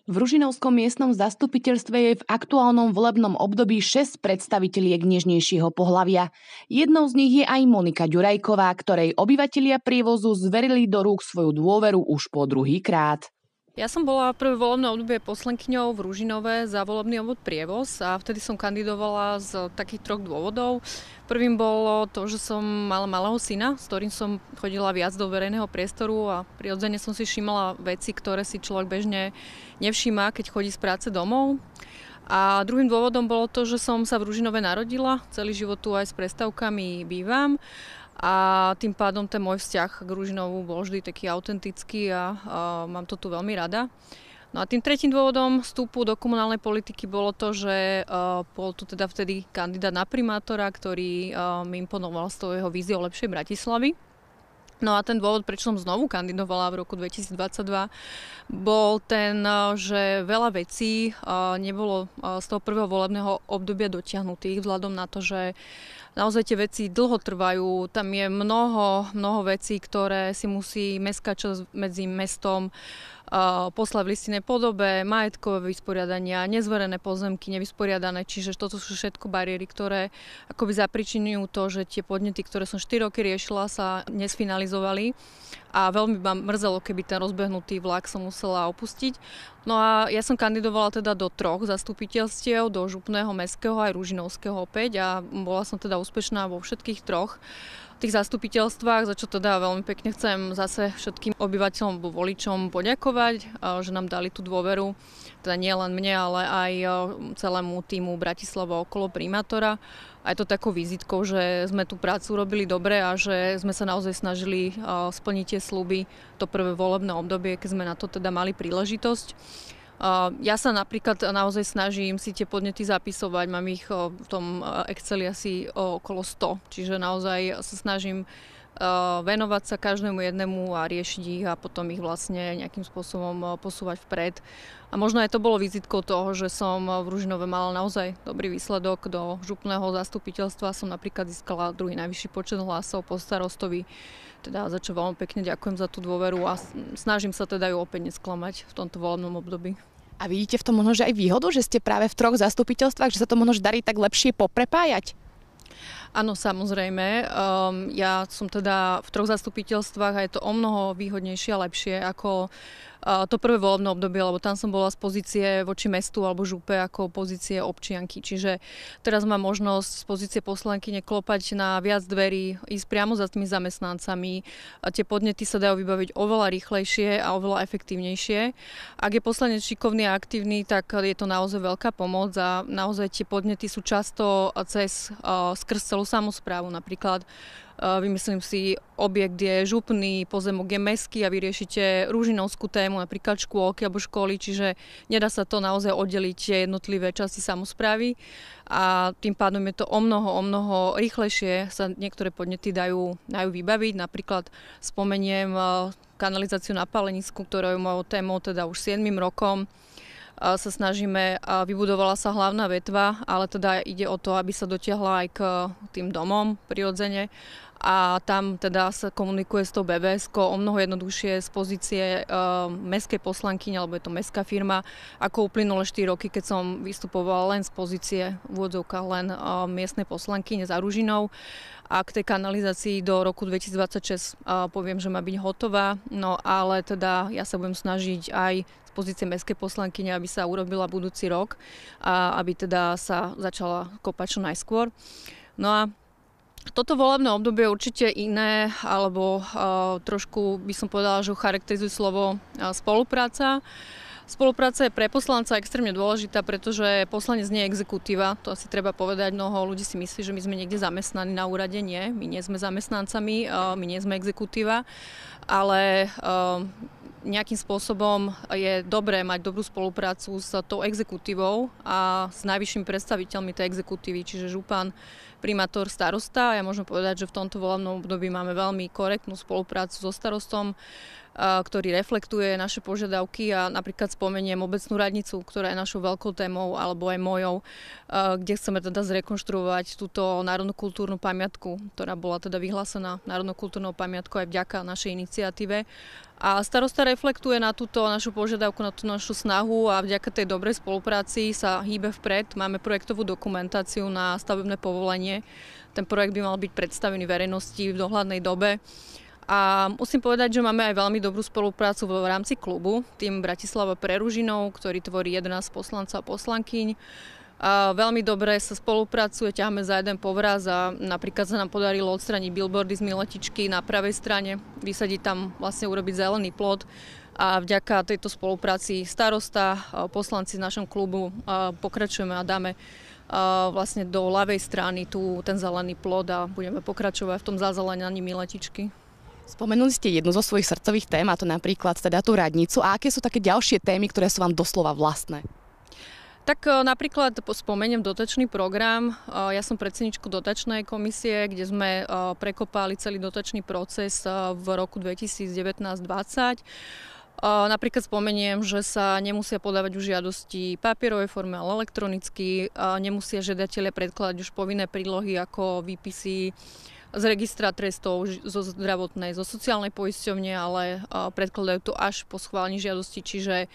V Ružinovskom miestnom zastupiteľstve je v aktuálnom volebnom období 6 predstaviteliek nežnejšieho pohlavia. Jednou z nich je aj Monika Ďurajková, ktorej obyvatelia Prievozu zverili do rúk svoju dôveru už po druhý krát. Ja som bola prvé volebné obdobie poslankyňou v Ružinove za volebný obvod Prievoz a vtedy som kandidovala z takých 3 dôvodov. Prvým bolo to, že som mala malého syna, s ktorým som chodila viac do verejného priestoru a prirodzene som si všímala veci, ktoré si človek bežne nevšíma, keď chodí z práce domov. A druhým dôvodom bolo to, že som sa v Ružinove narodila, celý život tu aj s prestávkami bývam. A tým pádom ten môj vzťah k Ružinovu bol vždy taký autentický a mám to tu veľmi rada. No a tým tretím dôvodom vstupu do komunálnej politiky bolo to, že bol tu teda vtedy kandidát na primátora, ktorý mi imponoval z toho jeho víziou lepšej Bratislavy. No a ten dôvod, prečo som znovu kandidovala v roku 2022, bol ten, že veľa vecí nebolo z toho prvého volebného obdobia dotiahnutých vzhľadom na to, že naozaj tie veci dlho trvajú. Tam je mnoho vecí, ktoré si musí mestská časť medzi mestom poslať v listinnej podobe, majetkové vysporiadania, nezverené pozemky, nevysporiadané. Čiže toto sú všetko bariéry, ktoré akoby zapričinujú to, že tie podnety, ktoré som 4 roky riešila, sa nesfinalizovali. A veľmi ma mrzelo, keby ten rozbehnutý vlak som musela opustiť. No a ja som kandidovala teda do 3 zastupiteľstiev, do župného, mestského aj ružinovského opäť a bola som teda úspešná vo všetkých 3 tých zastupiteľstvách, za čo teda veľmi pekne chcem zase všetkým obyvateľom, voličom poďakovať, že nám dali tú dôveru, teda nie len mne, ale aj celému týmu Bratislava okolo primátora. A je to takou vizitkou, že sme tú prácu robili dobre a že sme sa naozaj snažili splniť tie sľuby to prvé volebné obdobie, keď sme na to teda mali príležitosť. Ja sa napríklad naozaj snažím si tie podnety zapisovať, mám ich v tom Exceli asi okolo 100, čiže naozaj sa snažím venovať sa každému jednému a riešiť ich a potom ich vlastne nejakým spôsobom posúvať vpred. A možno aj to bolo vizitkou toho, že som v Ružinove mala naozaj dobrý výsledok. Do župného zastupiteľstva som napríklad získala druhý najvyšší počet hlasov po starostovi. Teda za čo veľmi pekne ďakujem za tú dôveru a snažím sa teda ju opäť nesklamať v tomto volebnom období. A vidíte v tom možno, že aj výhodu, že ste práve v 3 zastupiteľstvách, že sa to možno darí tak lepšie poprepájať? Áno, samozrejme. Ja som teda v 3 zastupiteľstvách a je to omnoho výhodnejšie a lepšie ako to prvé volebné obdobie, lebo tam som bola z pozície voči mestu alebo župe ako pozície občianky. Čiže teraz mám možnosť z pozície poslankyne klopať na viac dverí, ísť priamo za tými zamestnancami. Tie podnety sa dajú vybaviť oveľa rýchlejšie a oveľa efektívnejšie. Ak je poslanec šikovný a aktívny, tak je to naozaj veľká pomoc a naozaj tie podnety sú často skrz celú samosprávu. Napríklad vymyslím si, objekt je župný, pozemok je mestský a vy riešite ružinovskú tému, napríklad škôlky alebo školy, čiže nedá sa to naozaj oddeliť tie jednotlivé časti samosprávy a tým pádom je to omnoho rýchlejšie sa niektoré podnety dajú vybaviť. Napríklad spomeniem kanalizáciu na Pálenisku, ktorá je mojou témou teda už 7 rokom. Sa snažíme, vybudovala sa hlavná vetva, ale teda ide o to, aby sa dotiahla aj k tým domom prirodzene a tam teda sa komunikuje s tou BVS-kou o mnoho jednoduchšie z pozície mestskej poslankyne, alebo je to mestská firma, ako uplynulé 4 roky, keď som vystupovala len z pozície v úvodzovkách len miestnej poslankyne za Ružinou. A k tej kanalizácii do roku 2026 poviem, že má byť hotová, no ale teda ja sa budem snažiť aj z pozície mestskej poslankyne, aby sa urobila budúci rok a aby teda sa začala kopať čo najskôr. No a toto volebné obdobie je určite iné, alebo trošku by som povedala, že charakterizuje slovo spolupráca. Spolupráca je pre poslanca extrémne dôležitá, pretože poslanec nie je exekutíva, to asi treba povedať. Mnoho ľudí si myslí, že my sme niekde zamestnaní na úrade. Nie, my nie sme zamestnancami, my nie sme exekutíva, ale nejakým spôsobom je dobré mať dobrú spoluprácu s tou exekutívou a s najvyššími predstaviteľmi tej exekutívy, čiže župan, primátor, starosta. Ja môžem povedať, že v tomto volebnom období máme veľmi korektnú spoluprácu so starostom. ktorý reflektuje naše požiadavky a napríklad spomeniem obecnú radnicu, ktorá je našou veľkou témou, alebo aj mojou, kde chceme teda zrekonštruovať túto národnú kultúrnu pamiatku, ktorá bola teda vyhlásená národnou kultúrnou pamiatkou aj vďaka našej iniciatíve. A starosta reflektuje na túto našu požiadavku, na tú našu snahu a vďaka tej dobrej spolupráci sa hýbe vpred. Máme projektovú dokumentáciu na stavebné povolenie. Ten projekt by mal byť predstavený verejnosti v dohľadnej dobe. A musím povedať, že máme aj veľmi dobrú spoluprácu v rámci klubu, tým Bratislava pre Ružinov, ktorý tvorí 11 poslancov a poslankyň. A veľmi dobre sa spolupracuje, ťaháme za jeden povraz a napríklad sa nám podarilo odstrániť billboardy z Miletičky na pravej strane, vysadiť tam vlastne urobiť zelený plot a vďaka tejto spolupráci starosta, poslanci z našom klubu pokračujeme a dáme vlastne do ľavej strany ten zelený plot a budeme pokračovať v tom zazelení Miletičky. Spomenuli ste jednu zo svojich srdcových tém, a to napríklad teda tú radnicu. A aké sú také ďalšie témy, ktoré sú vám doslova vlastné? Tak napríklad spomeniem dotačný program. Ja som predsedničkou dotačnej komisie, kde sme prekopali celý dotačný proces v roku 2019-2020. Napríklad spomeniem, že sa nemusia podávať už žiadosti papierovej forme, ale elektronicky. Nemusia žiadatelia predkladať už povinné prílohy ako výpisy z registra trestov, zo zdravotnej, zo sociálnej poisťovne, ale predkladajú to až po schválení žiadosti, čiže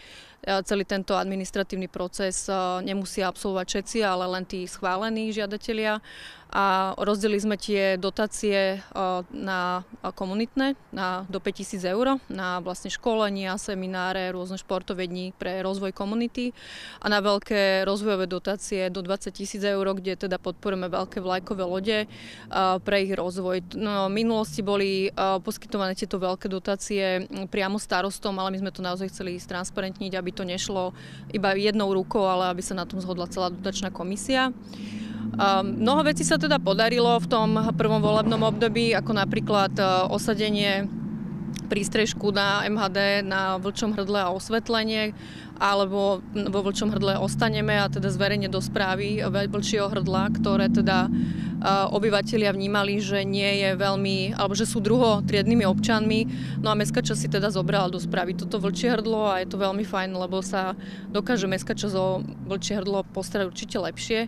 celý tento administratívny proces nemusia absolvovať všetci, ale len tí schválení žiadatelia. A rozdelili sme tie dotácie na komunitné, do 5 000 eur, na vlastne školenia, semináre, rôzne športové dni pre rozvoj komunity a na veľké rozvojové dotácie do 20 000 eur, kde teda podporujeme veľké vlajkové lode pre ich rozvoj. No, v minulosti boli poskytované tieto veľké dotácie priamo starostom, ale my sme to naozaj chceli stransparentniť, aby to nešlo iba jednou rukou, ale aby sa na tom zhodla celá dotačná komisia. Mnoho vecí sa teda podarilo v tom prvom volebnom období, ako napríklad osadenie prístrežku na MHD na Vlčom hrdle a osvetlenie, alebo vo Vlčom hrdle ostaneme a teda zverejne do správy Vlčieho hrdla, ktoré teda obyvatelia vnímali, že nie je veľmi, alebo že sú druhotriednymi občanmi. No a mestská časť si teda zobrala do správy toto Vlčie hrdlo a je to veľmi fajn, lebo sa dokáže mestská časť o Vlčie hrdlo postarať určite lepšie.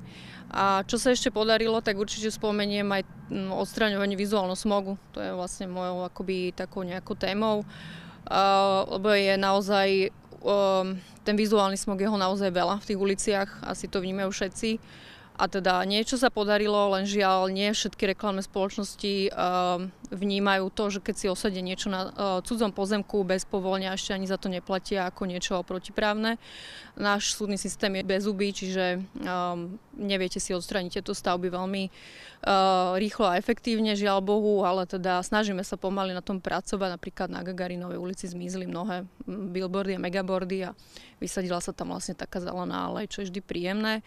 A čo sa ešte podarilo, tak určite spomeniem aj odstraňovanie vizuálneho smogu. To je vlastne mojou akoby takou nejakou témou, lebo je naozaj, ten vizuálny smog je ho naozaj veľa v tých uliciach, asi to vnímajú všetci. A teda niečo sa podarilo, len žiaľ nie všetky reklamné spoločnosti vnímajú to, že keď si osadia niečo na cudzom pozemku bez povolenia, ešte ani za to neplatia ako niečo protiprávne. Náš súdny systém je bezzubý, čiže neviete si odstrániť tieto stavby veľmi rýchlo a efektívne, žiaľ Bohu, ale teda snažíme sa pomaly na tom pracovať. Napríklad na Gagarinovej ulici zmizli mnohé billboardy a megaboardy a vysadila sa tam vlastne taká zelená alej, čo je vždy príjemné.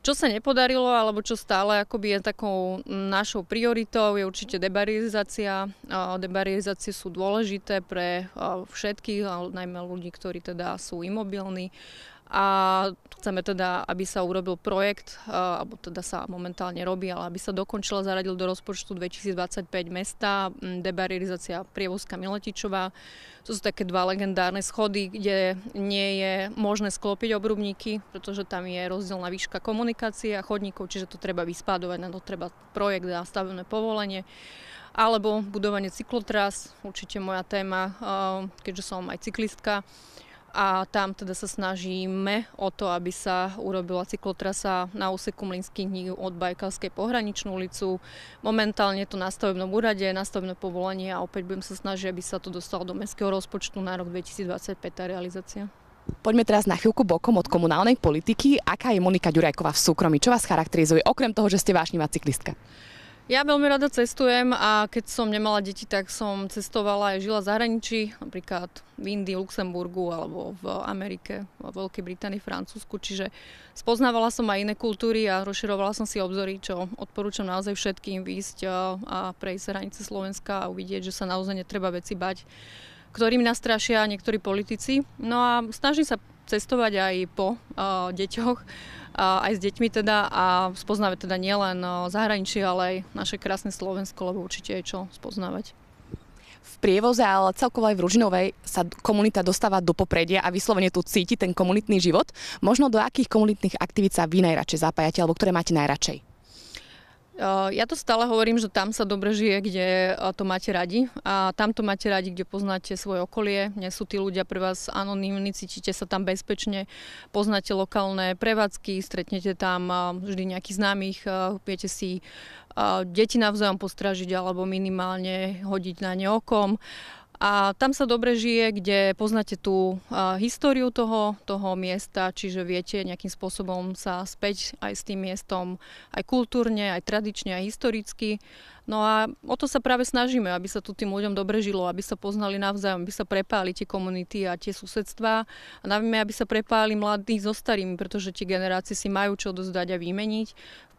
Čo sa nepodarilo, alebo čo stále akoby je takou našou prioritou, je určite debarializácia. Debarializácie sú dôležité pre všetkých, ale najmä ľudí, ktorí teda sú imobilní. A chceme teda, aby sa urobil projekt, alebo teda sa momentálne robí, ale aby sa dokončila, zaradil do rozpočtu 2025 mesta, debarializácia Prievozka Miletičová. To sú také dva legendárne schody, kde nie je možné sklopiť obrubníky, pretože tam je rozdielna výška komunikácie a chodníkov, čiže to treba vyspádovať, na to treba projekt a stavebné povolenie. Alebo budovanie cyklotras, určite moja téma, keďže som aj cyklistka. A tam teda sa snažíme o to, aby sa urobila cyklotrasa na úseku Mlynských hnív od Bajkalskej po Hraničnú ulicu. Momentálne je to na stavebnom úrade, na stavebné povolenie a opäť budem sa snažiť, aby sa to dostalo do mestského rozpočtu na rok 2025, tá realizácia. Poďme teraz na chvíľku bokom od komunálnej politiky. Aká je Monika Ďurajková v súkromí? Čo vás charakterizuje, okrem toho, že ste vášnivá cyklistka? Ja veľmi rada cestujem a keď som nemala deti, tak som cestovala aj žila v zahraničí, napríklad v Indii, Luxemburgu alebo v Amerike, v Veľkej Británii, Francúzsku, čiže spoznávala som aj iné kultúry a rozširovala som si obzory, čo odporúčam naozaj všetkým výjsť a prejsť hranice Slovenska a uvidieť, že sa naozaj netreba veci bať, ktorými nás strašia niektorí politici. No a snažím sa cestovať aj po deťoch, aj s deťmi teda a spoznávať teda nielen zahraničie, ale aj naše krásne Slovensko, lebo určite je čo spoznávať. V Prievoze, ale celkovo aj v Ružinovej sa komunita dostáva do popredia a vyslovene tu cíti ten komunitný život. Možno do akých komunitných aktivít sa vy najradšej zapájate alebo ktoré máte najradšej? Ja to stále hovorím, že tam sa dobre žije, kde to máte radi a tam to máte radi, kde poznáte svoje okolie. Nie sú tí ľudia pre vás anonymní, cítite sa tam bezpečne, poznáte lokálne prevádzky, stretnete tam vždy nejakých známych, viete si deti navzájom postražiť alebo minimálne hodiť na ne okom. A tam sa dobre žije, kde poznáte tú históriu toho miesta, čiže viete nejakým spôsobom sa späť aj s tým miestom, aj kultúrne, aj tradične, aj historicky. No a o to sa práve snažíme, aby sa tu tým ľuďom dobre žilo, aby sa poznali navzájom, aby sa prepájali tie komunity a tie susedstvá. A najmä, aby sa prepájali mladí so starými, pretože tie generácie si majú čo dozdať a vymeniť.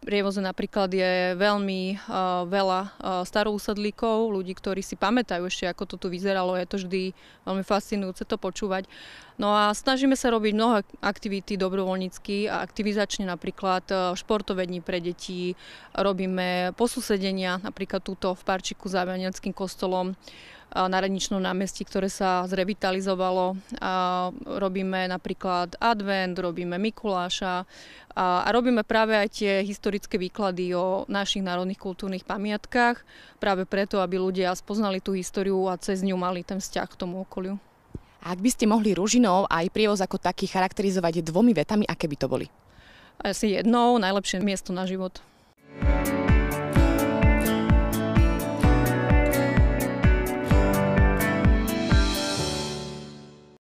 V Prievoze napríklad je veľmi veľa starousadlíkov, ľudí, ktorí si pamätajú ešte, ako to tu vyzeralo. Je to vždy veľmi fascinujúce to počúvať. No a snažíme sa robiť mnoho aktivity dobrovoľnícky a aktivizačne, napríklad športové dni pre deti, robíme posusedenia, napríklad túto v parčiku za Evangelickým kostolom na Radničnom námestí, ktoré sa zrevitalizovalo. Robíme napríklad advent, robíme Mikuláša a robíme práve aj tie historické výklady o našich národných kultúrnych pamiatkách, práve preto, aby ľudia spoznali tú históriu a cez ňu mali ten vzťah k tomu okoliu. A ak by ste mohli Ružinov aj Prievoz ako taký charakterizovať dvomi vetami, aké by to boli? Asi jednou, najlepšie miesto na život.